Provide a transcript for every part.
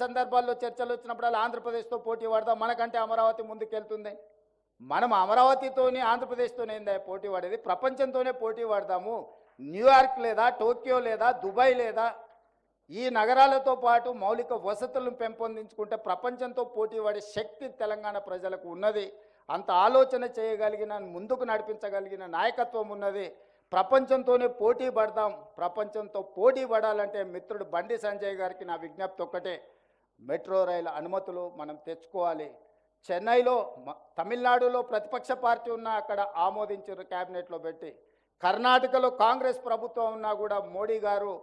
సందర్భాల్లో చర్చలు వచ్చినప్పుడల్లా ఆంధ్రప్రదేశ్తో పోటీ పడదాం, మనకంటే అమరావతి ముందుకెళ్తుంది. మనం అమరావతితోని ఆంధ్రప్రదేశ్తోనే ఏందా పోటీ పడేది? ప్రపంచంతోనే పోటీ పడదాము. న్యూయార్క్ లేదా, టోక్యో లేదా, దుబాయ్ లేదా, ఈ నగరాలతో పాటు మౌలిక వసతులను పెంపొందించుకుంటే ప్రపంచంతో పోటీ పడే శక్తి తెలంగాణ ప్రజలకు ఉన్నది. అంత ఆలోచన చేయగలిగిన, ముందుకు నడిపించగలిగిన నాయకత్వం ఉన్నది. ప్రపంచంతోనే పోటీ పడదాం. ప్రపంచంతో పోటీ పడాలంటే మిత్రుడు బండి సంజయ్ గారికి నా విజ్ఞప్తి ఒక్కటే, మెట్రో రైలు అనుమతులు మనం తెచ్చుకోవాలి. చెన్నైలో, తమిళనాడులో ప్రతిపక్ష పార్టీ ఉన్నా అక్కడ ఆమోదించారు, క్యాబినెట్లో పెట్టి. కర్ణాటకలో కాంగ్రెస్ ప్రభుత్వం ఉన్నా కూడా మోడీ గారు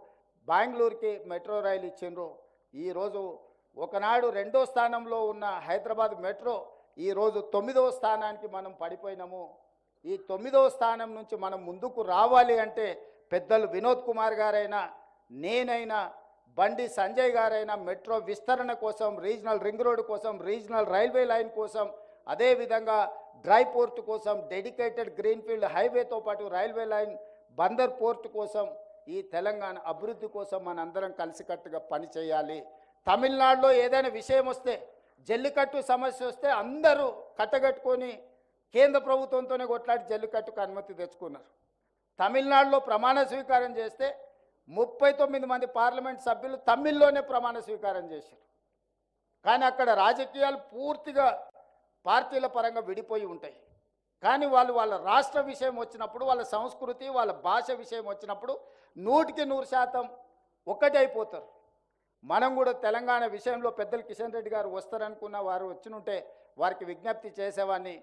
బెంగళూరుకి మెట్రో రైలు ఇచ్చిండ్రు. ఈరోజు ఒకనాడు 2వ స్థానంలో ఉన్న హైదరాబాద్ మెట్రో ఈరోజు 9వ స్థానానికి మనం పడిపోయినాము. ఈ 9వ స్థానం నుంచి మనం ముందుకు రావాలి అంటే పెద్దలు వినోద్ కుమార్ గారైనా, నేనైనా, బండి సంజయ్ గారైనా మెట్రో విస్తరణ కోసం, రీజనల్ రింగ్ రోడ్ కోసం, రీజనల్ రైల్వే లైన్ కోసం, అదేవిధంగా డ్రై పోర్ట్ కోసం, డెడికేటెడ్ గ్రీన్ఫీల్డ్ హైవేతో పాటు రైల్వే లైన్, బందర్ పోర్ట్ కోసం, ఈ తెలంగాణ అభివృద్ధి కోసం మనందరం కలిసికట్టుగా పనిచేయాలి. తమిళనాడులో ఏదైనా విషయం వస్తే, జల్లికట్టు సమస్య వస్తే అందరూ కట్టగట్టుకొని కేంద్ర ప్రభుత్వంతోనే కొట్లాడి జల్లికట్టుకు అనుమతి తెచ్చుకున్నారు. తమిళనాడులో ప్రమాణ స్వీకారం చేస్తే 39 మంది పార్లమెంట్ సభ్యులు తమిళ్లోనే ప్రమాణ స్వీకారం చేశారు. కానీ అక్కడ రాజకీయాలు పూర్తిగా పార్టీల పరంగా విడిపోయి ఉంటాయి. కానీ వాళ్ళ రాష్ట్ర విషయం వచ్చినప్పుడు, వాళ్ళ సంస్కృతి, వాళ్ళ భాష విషయం వచ్చినప్పుడు 100% ఒక్కటైపోతారు. మనం కూడా తెలంగాణ విషయంలో పెద్దలు కిషన్ రెడ్డి గారు వస్తారనుకున్న వారు వచ్చినుంటే వారికి విజ్ఞప్తి చేసేవాడిని.